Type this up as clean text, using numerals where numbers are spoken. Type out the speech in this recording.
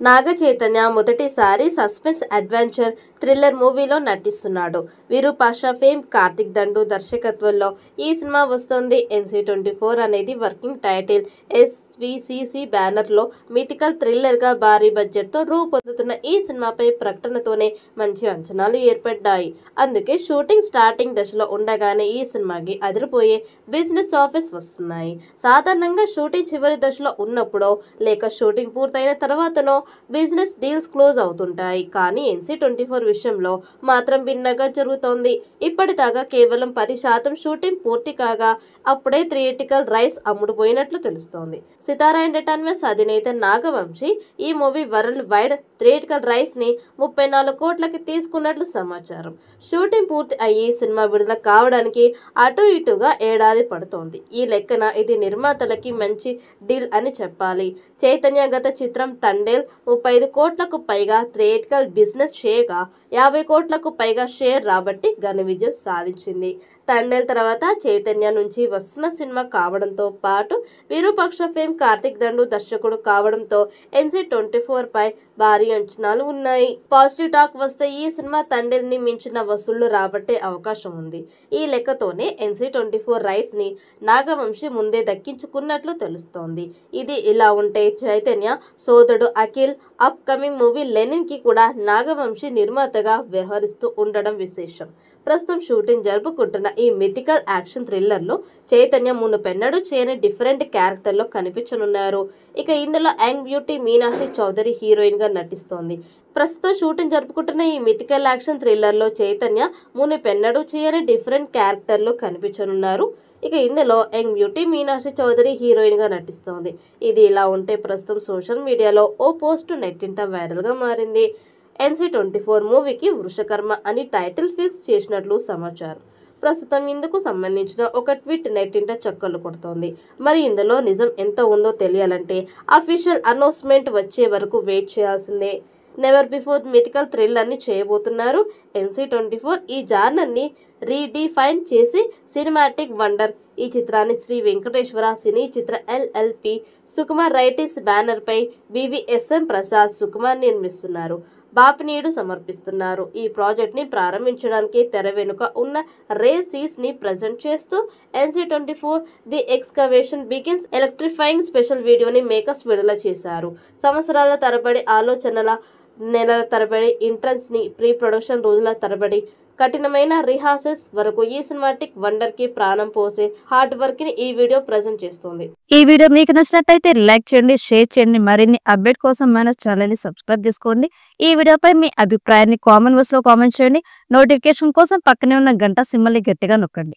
నాగ చైతన్య మొదటిసారి suspense adventure thriller మూవీలో నటిస్తున్నాడు. విరూపాక్ష ఫేమ్ కార్తిక్ దండు దర్శకత్వంలో ఈ సినిమా వస్తోంది. NC24 అనేది వర్కింగ్ టైటిల్. SVCC బ్యానర్లో మిథికల్ థ్రిల్లర్గా భారీ బడ్జెట్తో రూపొందుతున్న ఈ సినిమాపై ప్రకటనతోనే మంచి అంచనాలు ఏర్పడ్డాయి. అందుకే షూటింగ్ స్టార్టింగ్ దశలో ఉండగానే ఈ సినిమాకి అదిరిపోయే బిజినెస్ ఆఫర్స్ వస్తున్నాయి. సాధారణంగా షూటింగ్ చివరి దశలో ఉన్నప్పుడో లేక షూటింగ్ పూర్తయిన తర్వాతనో బిజినెస్ డీల్స్ క్లోజ్ అవుతుంటాయి. కానీ NC24 విషయంలో మాత్రం భిన్నంగా జరుగుతోంది. ఇప్పటిదాకా కేవలం 10% షూటింగ్ పూర్తి కాగా అప్పుడే థియేట్రికల్ రైట్స్ అమ్ముడుపోయినట్లు తెలుస్తోంది. సితారా ఎంటర్టైన్మెంట్స్ అధినేత నాగవంశీ ఈ movie world wide theatrical rights ని 34 కోట్లకి తీసుకున్నట్లు సమాచారం. షూటింగ్ పూర్తి అయ్యి సినిమా విడుదల కావడానికి అటు ఇటుగా ఏడాది పడుతోంది. ఈ లెక్కన ఇది నిర్మాతలకి మంచి డీల్ అని చెప్పాలి. చైతన్య గత చిత్రం తండేల్ 35 కోట్లకు పైగా థియేట్రికల్ బిజినెస్ చేయగా 50 కోట్లకు పైగా షేర్ రాబట్టి ఘన విజయం సాధించింది. తండేల్ తర్వాత చైతన్య నుంచి వస్తున్న సినిమా కావడంతో పాటు విరూపాక్ష ఫేమ్ కార్తిక్ దండు దర్శకుడు కావడంతో NC24 పై భారీ అంచనాలు ఉన్నాయి. పాజిటివ్ టాక్ వస్తే ఈ సినిమా తండేల్ ని మించిన వసూళ్లు రాబట్టే అవకాశం ఉంది. ఈ లెక్కతోనే NC24 రైట్స్ ని నాగవంశీ ముందే దక్కించుకున్నట్లు తెలుస్తోంది. ఇది ఇలా ఉంటే చైతన్య సోదరుడు Akhil upcoming movie Lenin కి కూడా నాగవంశీ నిర్మాతగా వ్యవహరిస్తూ ఉండడం విశేషం. ప్రస్తుతం షూటింగ్ జరుపుకుంటున్న ఈ మిథికల్ యాక్షన్ థ్రిల్లర్లో చైతన్య మునుపెన్నడూ చేయని డిఫరెంట్ క్యారెక్టర్లో కనిపించనున్నారు. ఇక ఇందులో young beauty Meenakshi Chaudhary heroine గా నటిస్తోంది. ప్రస్తుతం షూటింగ్ జరుపుకుంటున్న ఈ మిథికల్ యాక్షన్ థ్రిల్లర్లో చైతన్య మునుపెన్నడూ చేయని డిఫరెంట్ క్యారెక్టర్లో కనిపించనున్నారు. ఇక ఇందులో young beauty Meenakshi Chaudhary heroine గా నటిస్తోంది. ఇది ఇలా ఉంటే ప్రస్తుతం సోషల్ మీడియాలో ఓ పోస్టు నెట్టింట వైరల్ గా మారింది. NC24 మూవీకి వృషకర్మ అని టైటిల్ ఫిక్స్ చేసినట్లు సమాచారం. ప్రస్తుతం ఇందుకు సంబంధించిన ఒక ట్వీట్ నెట్టింట చక్కర్లు కొడుతోంది. మరి ఇందులో నిజం ఎంత ఉందో తెలియాలంటే అఫీషియల్ అనౌన్స్మెంట్ వచ్చే వరకు వెయిట్ చేయాల్సిందే. నెవర్ బిఫోర్ మిథికల్ థ్రిల్లర్ ని చేయబోతున్నారు. NC24 ఈ జానర్ ని రీడిఫైన్ చేసి సినిమాటిక్ వండర్. ఈ చిత్రాన్ని శ్రీ వెంకటేశ్వర సినీ చిత్ర LLP సుకుమార్ రైటింగ్స్ బ్యానర్ పై BVSM ప్రసాద్ సుకుమార్ నిర్మిస్తున్నారు. బాపినీడు సమర్పిస్తున్నారు. ఈ ప్రాజెక్ట్ ని ప్రారంభించడానికి తెర వెనుక ఉన్న రేసీస్ ని ప్రజెంట్ చేస్తూ NC24 the excavation begins electrifying special వీడియోని మేకర్స్ విడుదల చేశారు. సంవత్సరాల తరబడి ఆలోచనల, నెలల తరబడి ఇంట్రెన్స్ ని, ప్రీ ప్రొడక్షన్ రోజుల తరబడి కఠినమైన రిహార్సల్స్ వరకు ఈ సినిమాటిక్ వండర్ కి ప్రాణం పోసే హార్డ్ వర్క్ ని ఈ వీడియో ప్రెజెంట్ చేస్తుంది. ఈ వీడియో మీకు నచ్చినట్లయితే లైక్ చేయండి, షేర్ చేయండి. మరిన్ని అప్డేట్ కోసం మన ఛానల్ ని సబ్స్క్రైబ్ చేసుకోండి. ఈ వీడియోపై మీ అభిప్రాయాన్ని కామెంట్ బాక్స్ లో కామెంట్ చేయండి. నోటిఫికేషన్ కోసం పక్కనే ఉన్న గంట సింబల్ ని గట్టిగా నొక్కండి.